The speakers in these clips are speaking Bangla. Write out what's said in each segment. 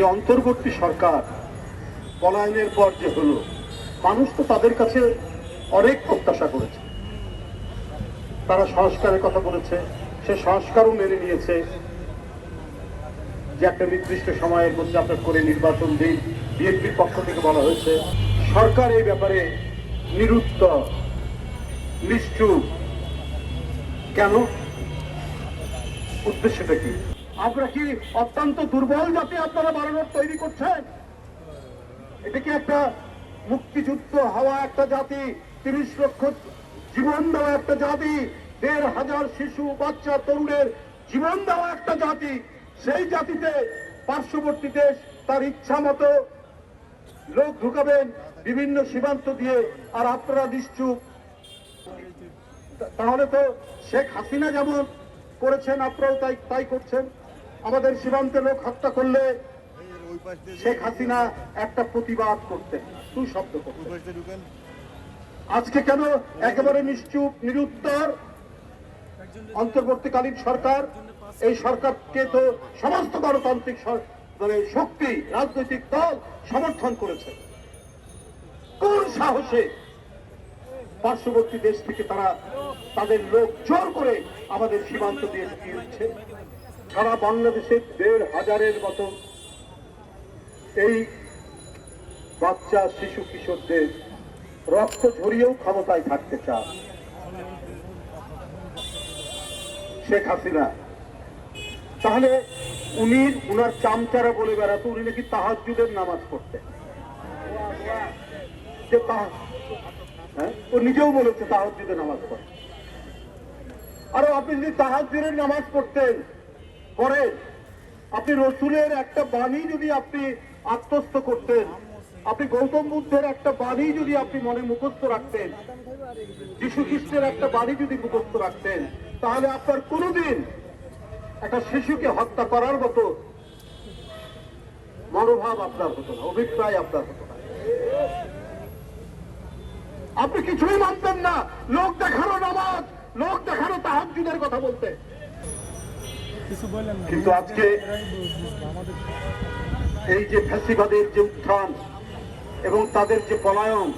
যে অন্তর্বর্তী সরকার পলায়নের পর যে হলো, মানুষ তো তাদের কাছে অনেক প্রত্যাশা করেছে। তারা সংস্কারের কথা বলেছে, সে সংস্কারও মেনে নিয়েছে যে একটা নির্দিষ্ট সময়ের মধ্যে আপনার করে নির্বাচন দিন। বিএনপির পক্ষ থেকে বলা হয়েছে সরকার এই ব্যাপারে নিরুত্তর, নিশ্চুপ। কেন? উদ্দেশ্যটা কি? আপনারা কি অত্যন্ত দুর্বল জাতি আপনারা বাড়ানোর তৈরি করছেন? এটা কি একটা মুক্তিযুদ্ধ হওয়া একটা জাতি, ৩০ লক্ষ জীবন দেওয়া একটা জাতি, ১,৫০০ শিশু বাচ্চা তরুণের জীবন দেওয়া একটা জাতি, সেই জাতিতে পার্শ্ববর্তী দেশ তার ইচ্ছা মতো লোক ঢুকাবেন বিভিন্ন সীমান্ত দিয়ে, আর আপনারা নিশ্চুপ? তাহলে তো শেখ হাসিনা যেমন করেছেন আপনারাও তাই করছেন। আমাদের সীমান্তে লোক হত্যা করলে শেখ হাসিনা একটা প্রতিবাদ করতেন, তুই শব্দ করতেন। আজকে কেন একেবারে নিশ্চুপ, নিরুত্তর অন্তর্বর্তীকালীন সরকার? এই সরকারকে তো সমস্ত গণতান্ত্রিক শক্তি, রাজনৈতিক দল সমর্থন করেছে। কোন সাহসে পার্শ্ববর্তী দেশ থেকে তারা তাদের লোক জোর করে আমাদের সীমান্ত দিয়ে ঢুকিয়ে দিচ্ছে? সারা বাংলাদেশে ১,৫০০-এর মতো এই বাচ্চা শিশু কিশোরদের রক্ত ঝরিয়েও ক্ষমতায় থাকতে চান শেখ হাসিনা। তাহলে উনার চামচারা বলে বেড়াতো উনি নাকি তাহাজ্জুদের নামাজ পড়তেন। ও নিজেও বলেছে তাহাজ্জুদের নামাজ পড়ে। আর আপনি যদি তাহাজ্জুদের নামাজ পড়তেন পড়েন, আপনি রসুলের একটা বাণী যদি আপনি আত্মস্থ করতেন, আপনি গৌতম বুদ্ধের একটা বাণী যদি আপনি মনে মুখস্থ রাখতেন, যীশু খ্রিস্টের একটা বাণী যদি মুখস্থ রাখতেন, তাহলে আপনার কোনোদিন একটা শিশুকে হত্যা করার মতো মনোভাব আপনার হতো না, অভিপ্রায় আপনার হতো না। আপনি কিছুই মানতেন না। লোক দেখানো নামাজ, লোক দেখানো তাহাজ্জুদের কথা বলতে। কিন্তু আজকে এই যে ফ্যাসিবাদের যে উত্থান এবং তাদের যে পলায়ন,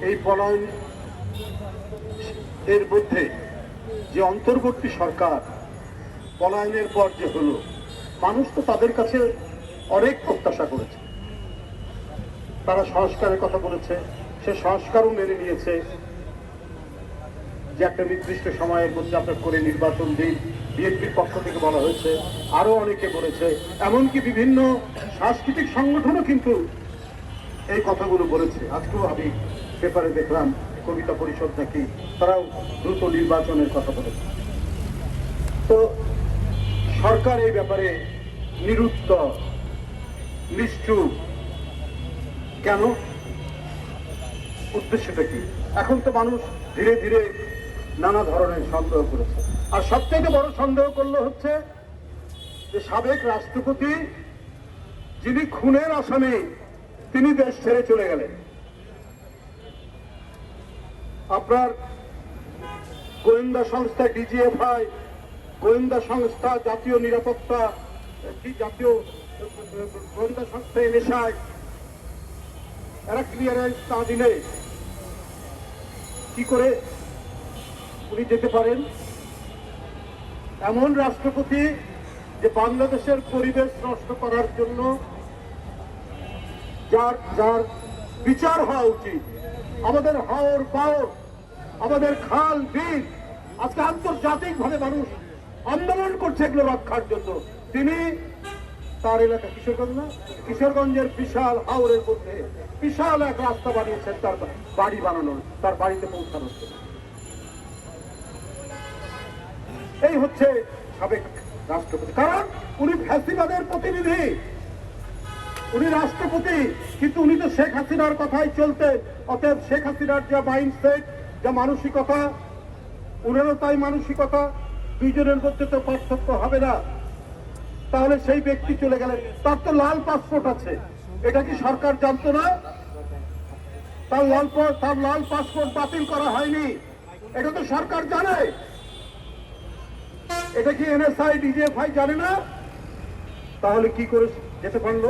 এই পলায়ন এর মধ্যে যে অন্তর্বর্তী সরকার পলায়নের পর যে হলো, মানুষ তো তাদের কাছে অনেক প্রত্যাশা করেছে। তারা সংস্কারের কথা বলেছে, সে সংস্কারও মেনে নিয়েছে যে একটা নির্দিষ্ট সময়ের মধ্যে আপনার করে নির্বাচন দিন। বিএনপির পক্ষ থেকে বলা হয়েছে, আরো অনেকে বলেছে, এমনকি বিভিন্ন সাংস্কৃতিক সংগঠনও কিন্তু এই কথাগুলো বলেছে। আজকেও আমি পেপারে দেখলাম কবিতা পরিষদ নাকি তারাও দ্রুত নির্বাচনের কথা বলেছে। তো সরকার এই ব্যাপারে নিরুত্তর, নিশ্চুপ। কেন? উদ্দেশ্যটা কি? এখন তো মানুষ ধীরে ধীরে নানা ধরনের সন্দেহ করেছে। আর সবচেয়ে বড় সন্দেহ করলো হচ্ছে যে সাবেক রাষ্ট্রপতি, যিনি খুনের আসামি, তিনি দেশ ছেড়ে চলে গেলেন। আপনার গোয়েন্দা সংস্থা ডিজিএফআই, গোয়েন্দা সংস্থা জাতীয় নিরাপত্তা, জাতীয় গোয়েন্দা সংস্থা এনএসআই, এরা ক্লিয়ারেন্স না দিলে কি করে উনি যেতে পারেন? এমন রাষ্ট্রপতি যে বাংলাদেশের পরিবেশ নষ্ট করার জন্য যার বিচার হওয়া উচিত, আমাদের হাওর পাওর, আমাদের খাল বিল, আজকে আন্তর্জাতিকভাবে মানুষ আন্দোলন করছে এগুলো রক্ষার জন্য, তিনি তার এলাকা কিশোরগঞ্জ না, কিশোরগঞ্জের বিশাল হাওরের মধ্যে বিশাল এক রাস্তা বানিয়েছেন তার বাড়ি বানানোর, তার বাড়িতে পৌঁছানোর জন্য। এই হচ্ছে সাবেক রাষ্ট্রপতি। কারণ উনি ফ্যাসিবাদের প্রতিনিধি, উনি রাষ্ট্রপতি, কিন্তু উনি তো শেখ হাসিনার কথাই চলতেন। অতএব শেখ হাসিনার যা মাইন্ডসেট, যা মানসিকতা, উনারও তাই মানসিকতা, দুইজনের মধ্যে তো পার্থক্য হবে না। তাহলে সেই ব্যক্তি চলে গেলেন, তার তো লাল পাসপোর্ট আছে, এটা কি সরকার জানতো না? তার লাল পাসপোর্ট বাতিল করা হয়নি, এটা তো সরকার জানে। এটা কি এনএসআই ডিজিএফআই জানে না? তাহলে কি করে যেতে পারলো